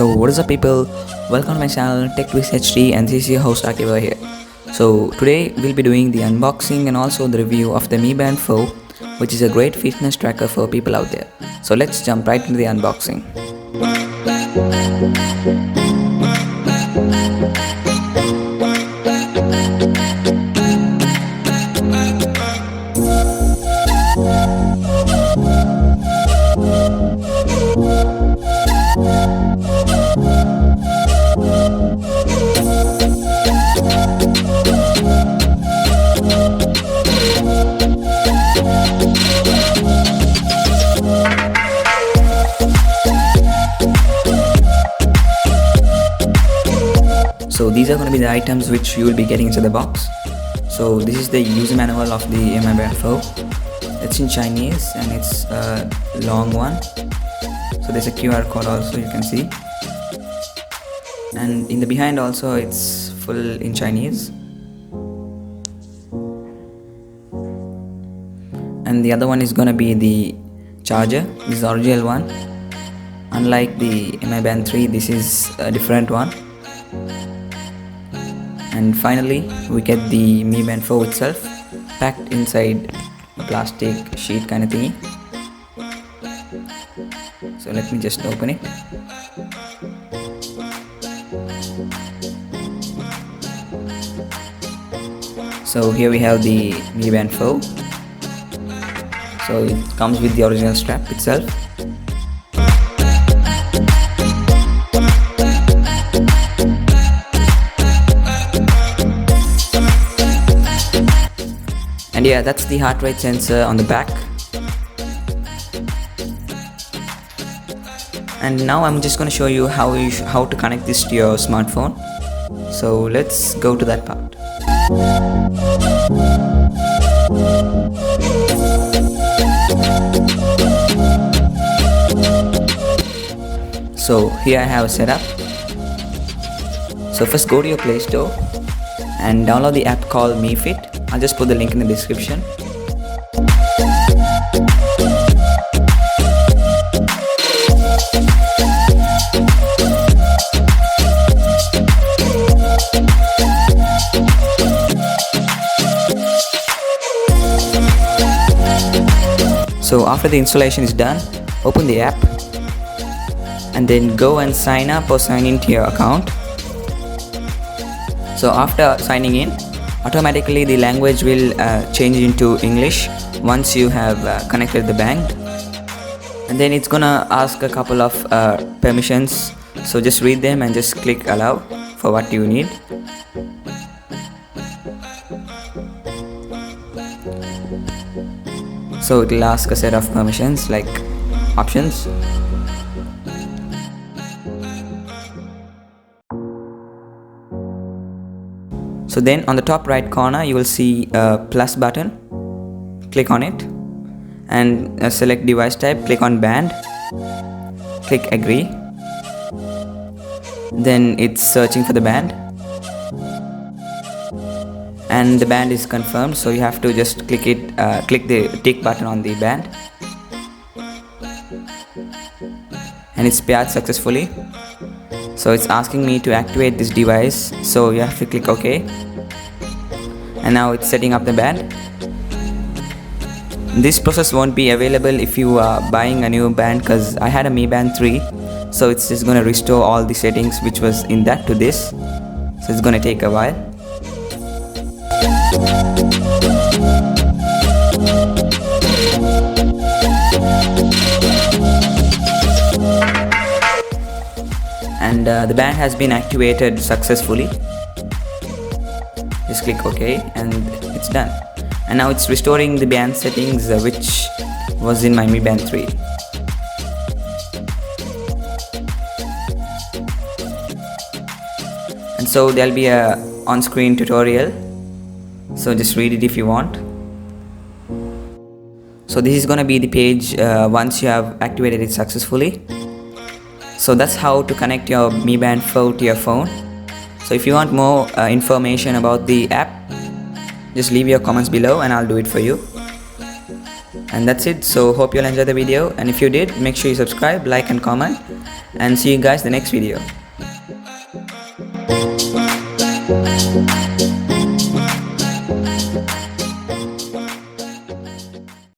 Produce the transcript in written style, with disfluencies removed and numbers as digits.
So what is up people, welcome to my channel TechTwistHD and this is your host Akiva here. So today we'll be doing the unboxing and also the review of the Mi Band 4, which is a great fitness tracker for people out there. So let's jump right into the unboxing. So these are going to be the items which you will be getting into the box. So this is the user manual of the Mi Band 4. It's in Chinese and it's a long one. So there's a QR code also, you can see. And in the behind also it's full in Chinese. And the other one is going to be the charger. This is the original one. Unlike the Mi Band 3, this is a different one. And finally we get the Mi Band 4 itself packed inside a plastic sheet kind of thingy. So let me just open it. So here we have the Mi Band 4. So it comes with the original strap itself. And yeah, that's the heart rate sensor on the back. And now I'm just going to show you how to connect this to your smartphone. So let's go to that part. So here I have a setup. So first go to your Play Store and download the app called Mi Fit. I'll just put the link in the description. So after the installation is done, open the app and then go and sign up or sign into your account. So after signing in, automatically the language will change into English once you have connected the band. And then it's gonna ask a couple of permissions, so just read them and just click allow for what you need. So it will ask a set of permissions like options. So then on the top right corner you will see a plus button. Click on it and select device type, click on band, click agree. Then it's searching for the band and the band is confirmed, so you have to just click it, click the tick button on the band, and it's paired successfully. So it's asking me to activate this device, so you have to click OK. And now it's setting up the band. This process won't be available if you are buying a new band, because I had a Mi Band 3, so it's just going to restore all the settings which was in that to this, so it's going to take a while. And the band has been activated successfully. Just click OK and it's done. And now it's restoring the band settings which was in my Mi Band 3. And so there'll be a on-screen tutorial, so just read it if you want. So this is gonna be the page once you have activated it successfully. So that's how to connect your Mi Band 4 to your phone. So if you want more information about the app, just leave your comments below and I'll do it for you. And that's it. So hope you'll enjoy the video, and if you did, make sure you subscribe, like and comment, and see you guys in the next video.